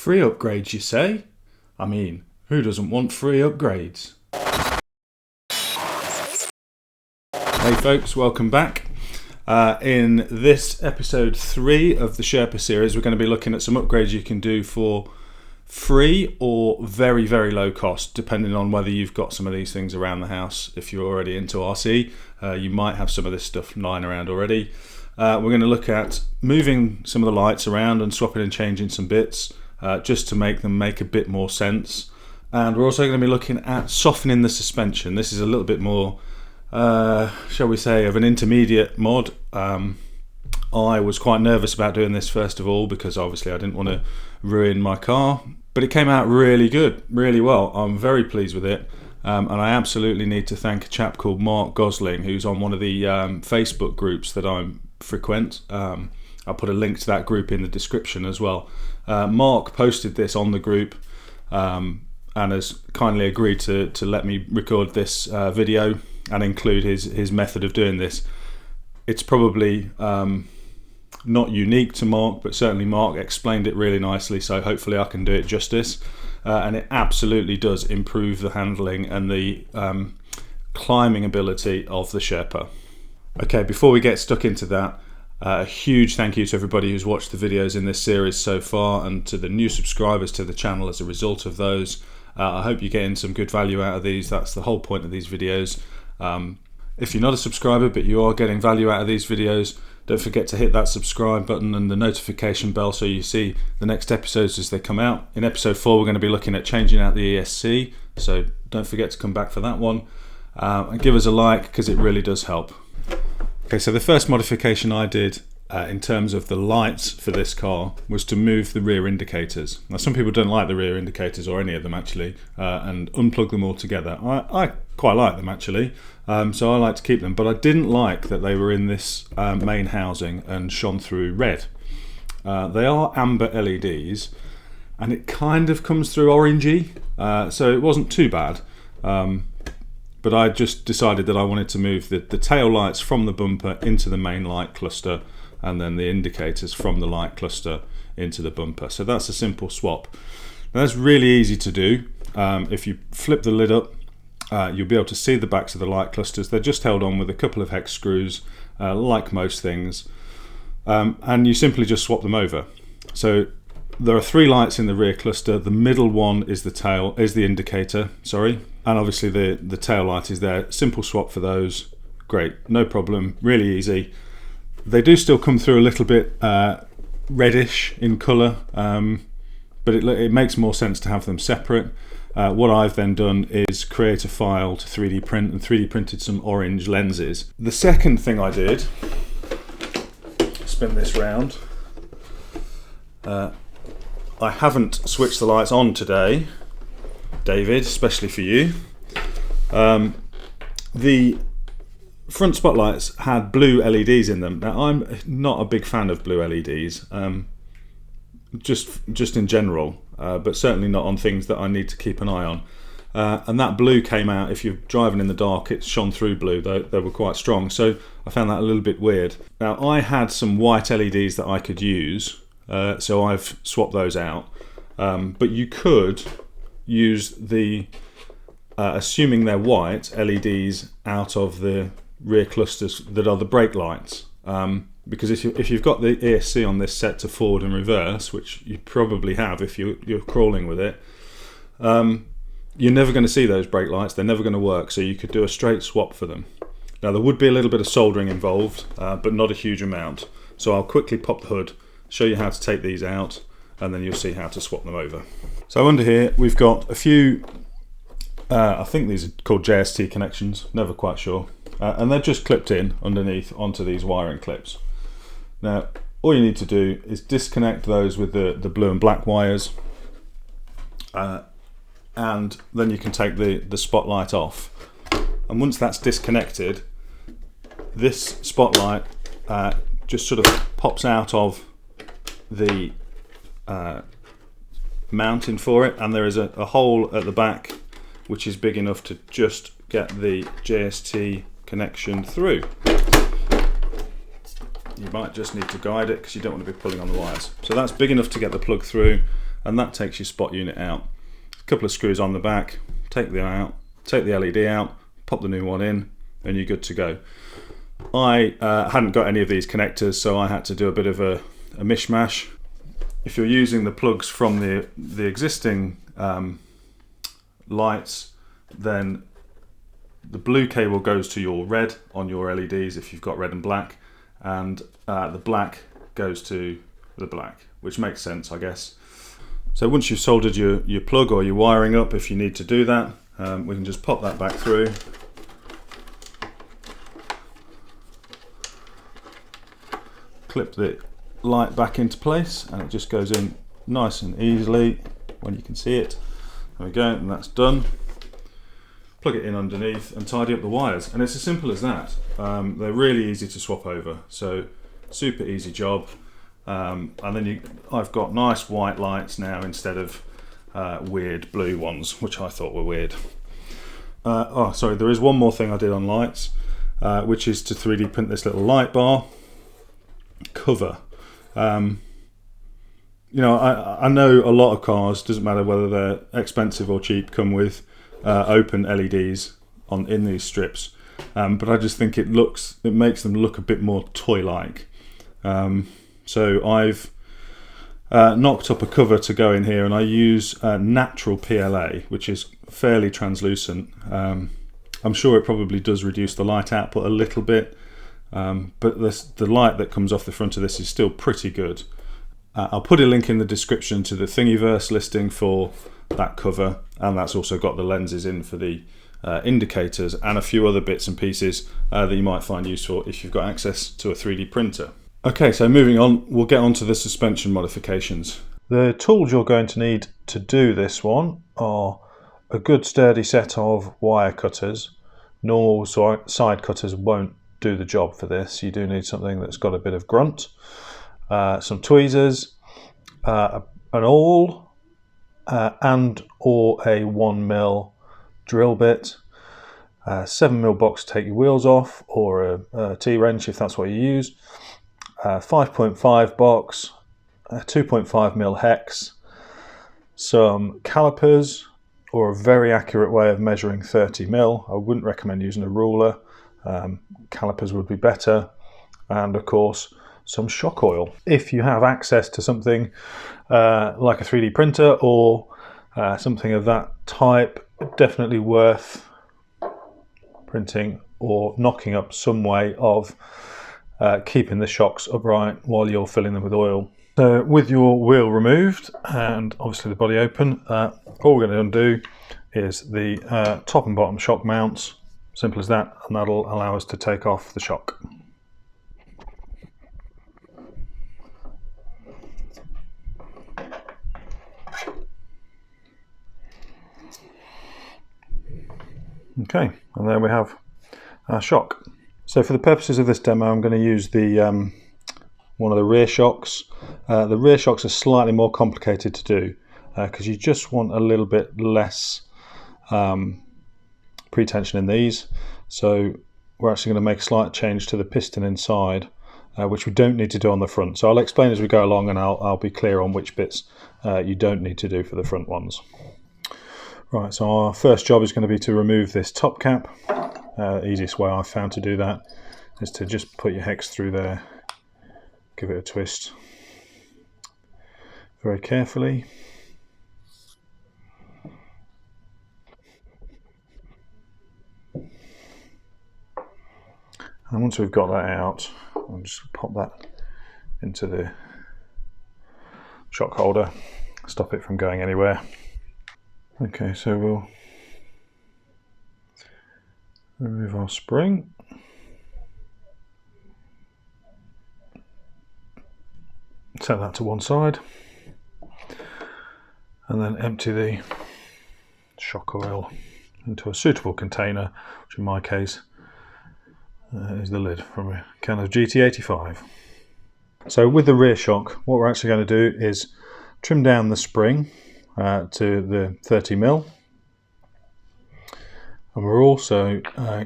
Free upgrades, you say? I mean, who doesn't want free upgrades? Hey folks, welcome back. In this episode 3 of the Sherpa series, we're going to be looking at some upgrades you can do for free or very, very low cost, depending on whether you've got some of these things around the house. If you're already into RC, you might have some of this stuff lying around already. We're going to look at moving some of the lights around and swapping and changing some bits just to make them make a bit more sense. And we're also going to be looking at softening the suspension. This is a little bit more, shall we say, of an intermediate mod. I was quite nervous about doing this first of all because obviously I didn't want to ruin my car, but it came out really good, really well. I'm very pleased with it, and I absolutely need to thank a chap called Mark Gosling, who's on one of the Facebook groups that I frequent. I'll put a link to that group in the description as well. Mark posted this on the group and has kindly agreed to let me record this video and include his method of doing this. It's probably not unique to Mark, but certainly Mark explained it really nicely, so hopefully I can do it justice. And it absolutely does improve the handling and the climbing ability of the Sherpa. Okay, before we get stuck into that, a huge thank you to everybody who's watched the videos in this series so far, and to the new subscribers to the channel as a result of those. I hope you're getting some good value out of these. That's the whole point of these videos. If you're not a subscriber but you are getting value out of these videos, don't forget to hit that subscribe button and the notification bell so you see the next episodes as they come out. In episode 4 we're going to be looking at changing out the ESC, so don't forget to come back for that one. And give us a like because it really does help. Okay, so the first modification I did in terms of the lights for this car was to move the rear indicators. Now some people don't like the rear indicators, or any of them actually, and unplug them all together. I quite like them actually, so I like to keep them, but I didn't like that they were in this main housing and shone through red. They are amber LEDs and it kind of comes through orangey, so it wasn't too bad. But I just decided that I wanted to move the tail lights from the bumper into the main light cluster, and then the indicators from the light cluster into the bumper. So that's a simple swap. Now that's really easy to do. If you flip the lid up, you'll be able to see the backs of the light clusters. They're just held on with a couple of hex screws, like most things, and you simply just swap them over. So there are 3 lights in the rear cluster. The middle one is the indicator, sorry, and obviously the tail light is there. Simple swap for those. Great, no problem, really easy. They do still come through a little bit reddish in colour, but it makes more sense to have them separate. What I've then done is create a file to 3D print and 3D printed some orange lenses. The second thing I did, spin this round, I haven't switched the lights on today, David, especially for you. The front spotlights had blue LEDs in them. Now I'm not a big fan of blue LEDs, just in general, but certainly not on things that I need to keep an eye on. And that blue came out, if you're driving in the dark, it shone through blue. They were quite strong, so I found that a little bit weird. Now I had some white LEDs that I could use, so I've swapped those out. But you could use the, assuming they're white, LEDs out of the rear clusters that are the brake lights. Because if you've got the ESC on this set to forward and reverse, which you probably have if you're crawling with it, you're never going to see those brake lights. They're never going to work, so you could do a straight swap for them. Now there would be a little bit of soldering involved, but not a huge amount. So I'll quickly pop the hood, show you how to take these out, and then you'll see how to swap them over. So under here we've got a few, I think these are called JST connections, never quite sure, and they're just clipped in underneath onto these wiring clips. Now all you need to do is disconnect those with the blue and black wires, and then you can take the spotlight off. And once that's disconnected, this spotlight just sort of pops out of the mounting for it, and there is a hole at the back which is big enough to just get the JST connection through. You might just need to guide it because you don't want to be pulling on the wires. So that's big enough to get the plug through, and that takes your spot unit out. A couple of screws on the back, take the LED out, pop the new one in, and you're good to go. I hadn't got any of these connectors, so I had to do a bit of a mishmash. If you're using the plugs from the existing lights, then the blue cable goes to your red on your LEDs if you've got red and black, and the black goes to the black, which makes sense, I guess. So once you've soldered your plug or your wiring up, if you need to do that, we can just pop that back through. Clip the light back into place, and it just goes in nice and easily when you can see it. There we go, and that's done. Plug it in underneath and tidy up the wires, and it's as simple as that. They're really easy to swap over, so super easy job. And then I've got nice white lights now instead of weird blue ones, which I thought were weird. Oh, sorry, there is one more thing I did on lights, which is to 3D print this little light bar cover. You know, I know a lot of cars, doesn't matter whether they're expensive or cheap, come with open LEDs in these strips, but I just think it makes them look a bit more toy-like. So I've knocked up a cover to go in here, and I use natural PLA, which is fairly translucent. I'm sure it probably does reduce the light output a little bit, but the light that comes off the front of this is still pretty good. I'll put a link in the description to the Thingiverse listing for that cover, and that's also got the lenses in for the indicators and a few other bits and pieces that you might find useful if you've got access to a 3D printer. Okay, so moving on, we'll get on to the suspension modifications. The tools you're going to need to do this one are a good sturdy set of wire cutters. Normal side cutters won't do the job for this. You do need something that's got a bit of grunt. Some tweezers, an awl, and or a 1mm drill bit, 7mm box to take your wheels off, or a T-wrench if that's what you use, 5.5 box, 2.5mm hex, some calipers, or a very accurate way of measuring 30mm. I wouldn't recommend using a ruler. Calipers would be better, and of course some shock oil. If you have access to something like a 3D printer or something of that type, definitely worth printing or knocking up some way of keeping the shocks upright while you're filling them with oil. So with your wheel removed and obviously the body open, all we're going to undo is the top and bottom shock mounts. Simple as that, and that'll allow us to take off the shock. Okay, and there we have our shock. So for the purposes of this demo, I'm going to use the one of the rear shocks. The rear shocks are slightly more complicated to do because you just want a little bit less pre-tension in these. So we're actually going to make a slight change to the piston inside, which we don't need to do on the front. So I'll explain as we go along, and I'll be clear on which bits you don't need to do for the front ones. Right, so our first job is going to be to remove this top cap. The easiest way I've found to do that is to just put your hex through there, give it a twist very carefully. And once we've got that out, I'll just pop that into the shock holder, stop it from going anywhere. Okay, so we'll remove our spring. Set that to one side, and then empty the shock oil into a suitable container, which in my case is the lid from a can of GT85. So with the rear shock, what we're actually going to do is trim down the spring to the 30mm, and we're also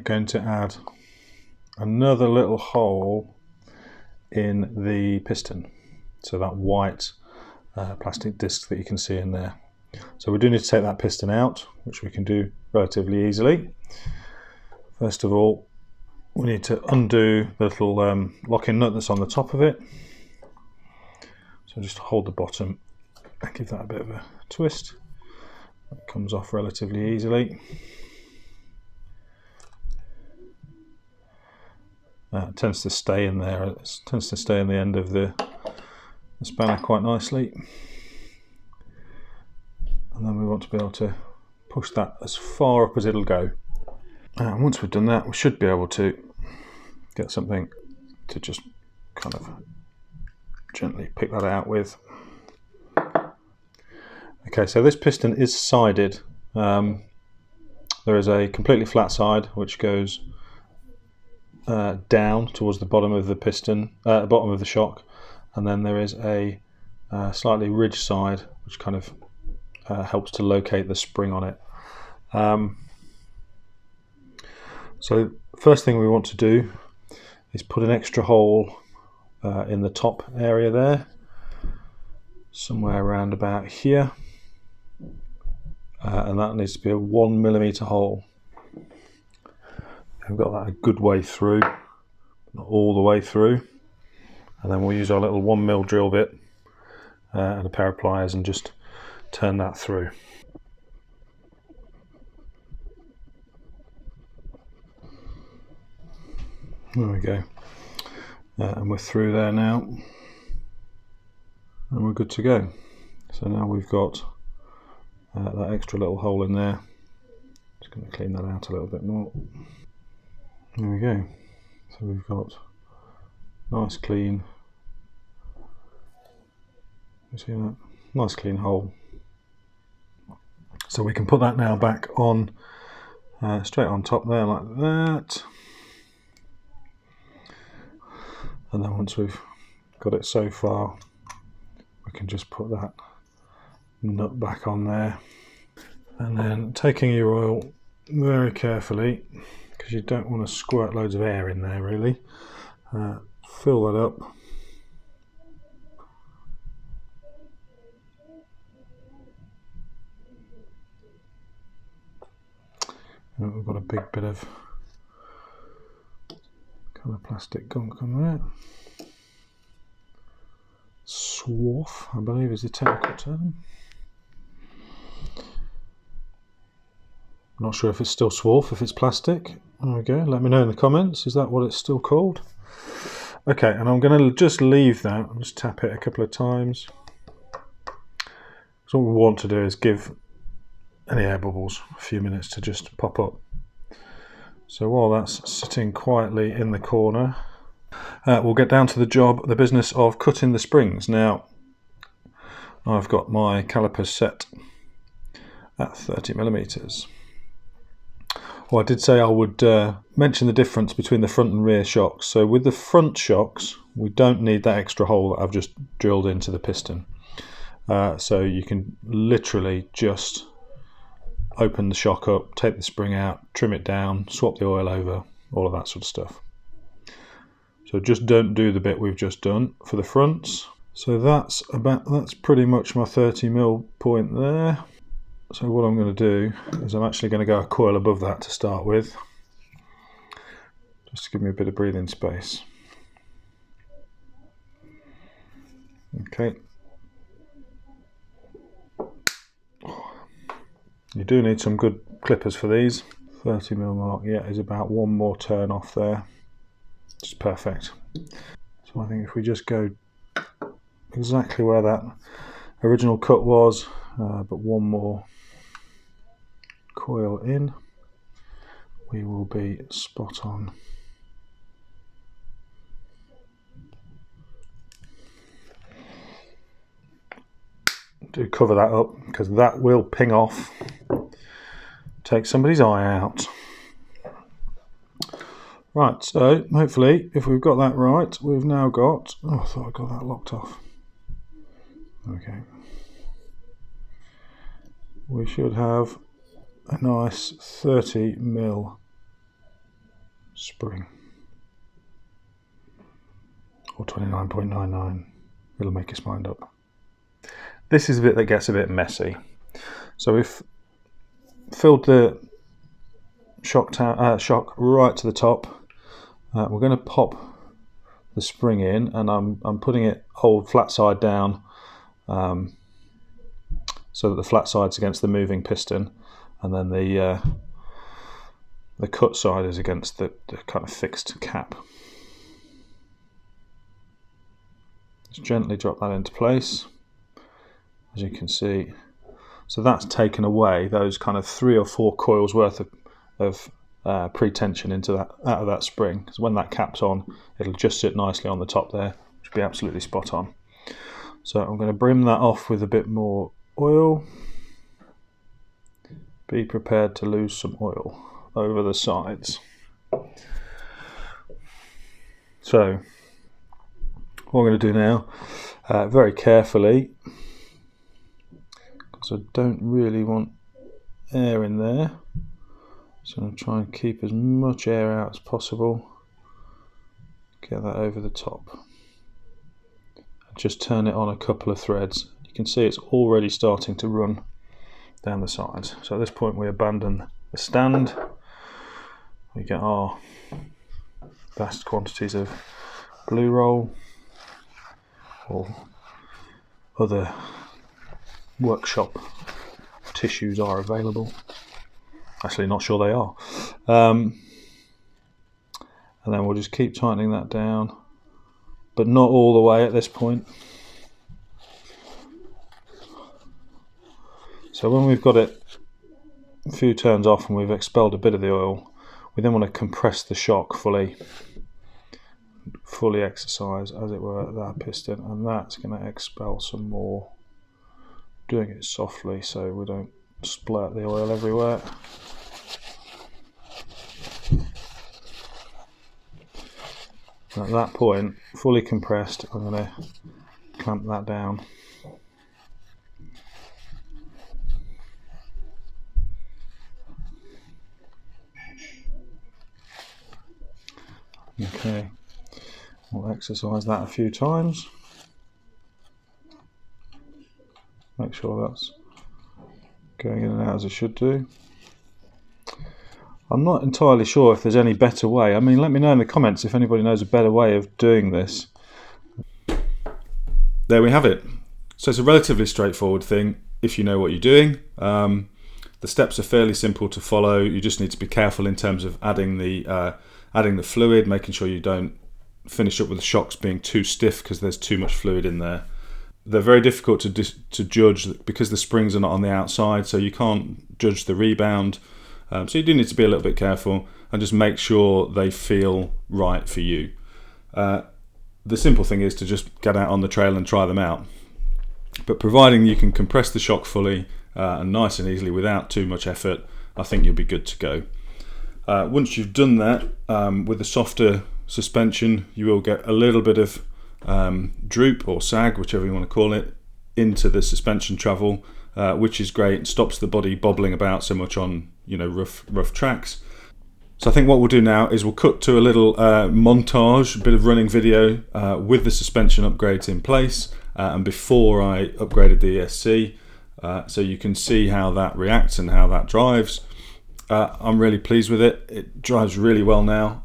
going to add another little hole in the piston, so that white plastic disc that you can see in there. So we do need to take that piston out, which we can do relatively easily. First of all, we need to undo the little locking nut that's on the top of it. So just hold the bottom and give that a bit of a twist. That comes off relatively easily. It tends to stay in there. It tends to stay in the end of the spanner quite nicely. And then we want to be able to push that as far up as it'll go. And once we've done that, we should be able to get something to just kind of gently pick that out with. Okay, so this piston is sided. There is a completely flat side which goes down towards the bottom of the piston, bottom of the shock, and then there is a slightly ridged side which kind of helps to locate the spring on it. So first thing we want to do is put an extra hole in the top area there, somewhere around about here, and that needs to be a 1mm hole. We've got that a good way through, not all the way through, and then we'll use our little 1mm drill bit and a pair of pliers and just turn that through. There we go, and we're through there now, and we're good to go. So now we've got that extra little hole in there. Just going to clean that out a little bit more. There we go. So we've got nice clean, you see that? Nice clean hole. So we can put that now back on, straight on top there like that. And then once we've got it so far, we can just put that nut back on there. And then taking your oil very carefully, because you don't want to squirt loads of air in there really. Fill that up. And we've got a big bit of kind of plastic gunk on there. Swarf, I believe, is the technical term. I'm not sure if it's still swarf, if it's plastic. There we go, let me know in the comments, is that what it's still called? Okay, and I'm going to just leave that, I'll just tap it a couple of times. So what we want to do is give any air bubbles a few minutes to just pop up. So while that's sitting quietly in the corner, we'll get down to the job, the business of cutting the springs. Now, I've got my calipers set at 30mm. Well, I did say I would mention the difference between the front and rear shocks. So with the front shocks, we don't need that extra hole that I've just drilled into the piston. So you can literally just open the shock up, take the spring out, trim it down, swap the oil over, all of that sort of stuff. So just don't do the bit we've just done for the fronts. So that's pretty much my 30mm point there. So what I'm going to do is I'm actually going to go a coil above that to start with, just to give me a bit of breathing space. Okay. You do need some good clippers for these. 30mm mark, yeah, is about one more turn off there. Just perfect. So I think if we just go exactly where that original cut was, but one more coil in, we will be spot on. Do cover that up, because that will ping off, take somebody's eye out. Right, so hopefully if we've got that right, we've now got, oh, I thought I got that locked off. Okay. We should have a nice 30mm spring, or 29.99. It'll make its mind up. this is the bit that gets a bit messy. So we've filled the shock right to the top. We're going to pop the spring in, and I'm putting it hold flat side down, so that the flat side's against the moving piston, and then the cut side is against the kind of fixed cap. Just gently drop that into place, as you can see. So that's taken away those kind of 3 or 4 coils worth of pre-tension out of that spring. Because when that cap's on, it'll just sit nicely on the top there, which will be absolutely spot on. So I'm going to brim that off with a bit more oil. Be prepared to lose some oil over the sides. So what I'm going to do now, very carefully, because I don't really want air in there, so I'm going to try and keep as much air out as possible. Get that over the top. Just turn it on a couple of threads. You can see it's already starting to run down the sides. So at this point we abandon the stand. We get our vast quantities of glue roll or other workshop tissues are available. Actually, not sure they are. And then we'll just keep tightening that down, but not all the way at this point. So when we've got it a few turns off and we've expelled a bit of the oil, we then want to compress the shock fully exercise, as it were, that piston, and that's going to expel some more. Doing it softly so we don't splurt the oil everywhere. At that point, fully compressed, I'm going to clamp that down. Okay, we'll exercise that a few times. Make sure that's going in and out as it should do. I'm not entirely sure if there's any better way. I mean, let me know in the comments if anybody knows a better way of doing this. There we have it. So it's a relatively straightforward thing if you know what you're doing. The steps are fairly simple to follow. You just need to be careful in terms of adding the fluid, making sure you don't finish up with the shocks being too stiff because there's too much fluid in there. They're very difficult to judge because the springs are not on the outside, so you can't judge the rebound. So you do need to be a little bit careful and just make sure they feel right for you. The simple thing is to just get out on the trail and try them out. But providing you can compress the shock fully and nice and easily without too much effort, I think you'll be good to go. Once you've done that, with a softer suspension, you will get a little bit of droop or sag, whichever you want to call it, into the suspension travel, which is great. It stops the body bobbling about so much on rough tracks. So I think what we'll do now is we'll cut to a little montage, a bit of running video with the suspension upgrades in place and before I upgraded the ESC, so you can see how that reacts and how that drives. I'm really pleased with it. It drives really well now.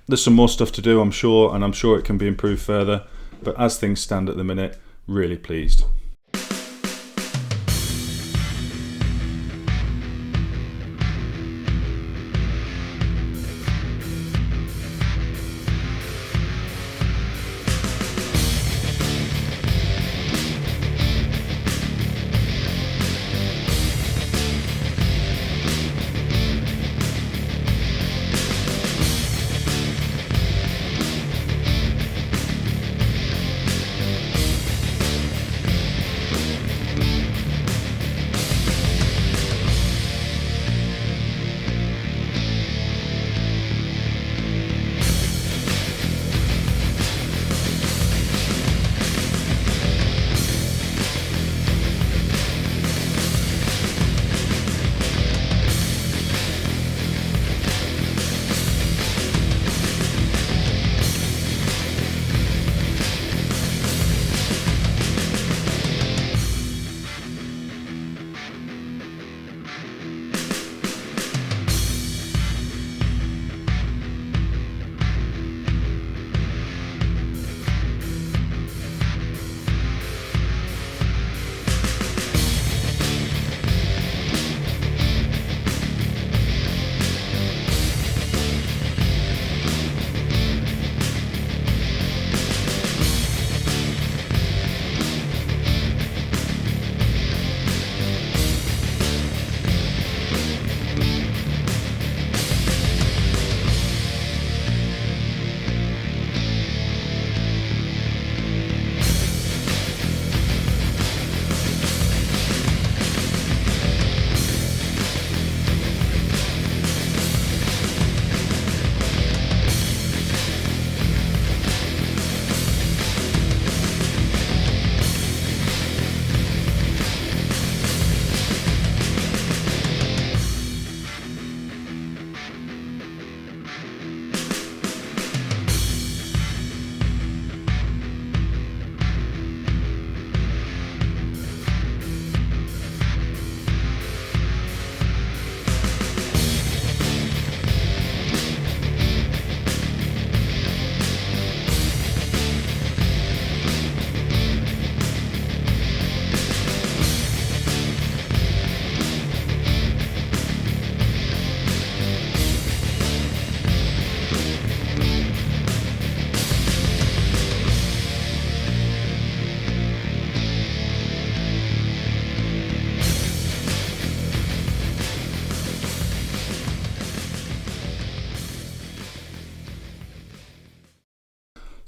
There's some more stuff to do, I'm sure, and I'm sure it can be improved further, but as things stand at the minute, really pleased.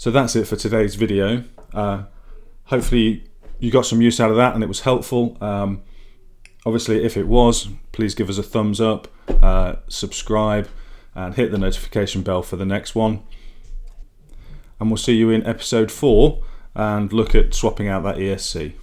So that's it for today's video. Hopefully you got some use out of that and it was helpful. Obviously, if it was, please give us a thumbs up, subscribe, and hit the notification bell for the next one. And we'll see you in episode 4 and look at swapping out that ESC.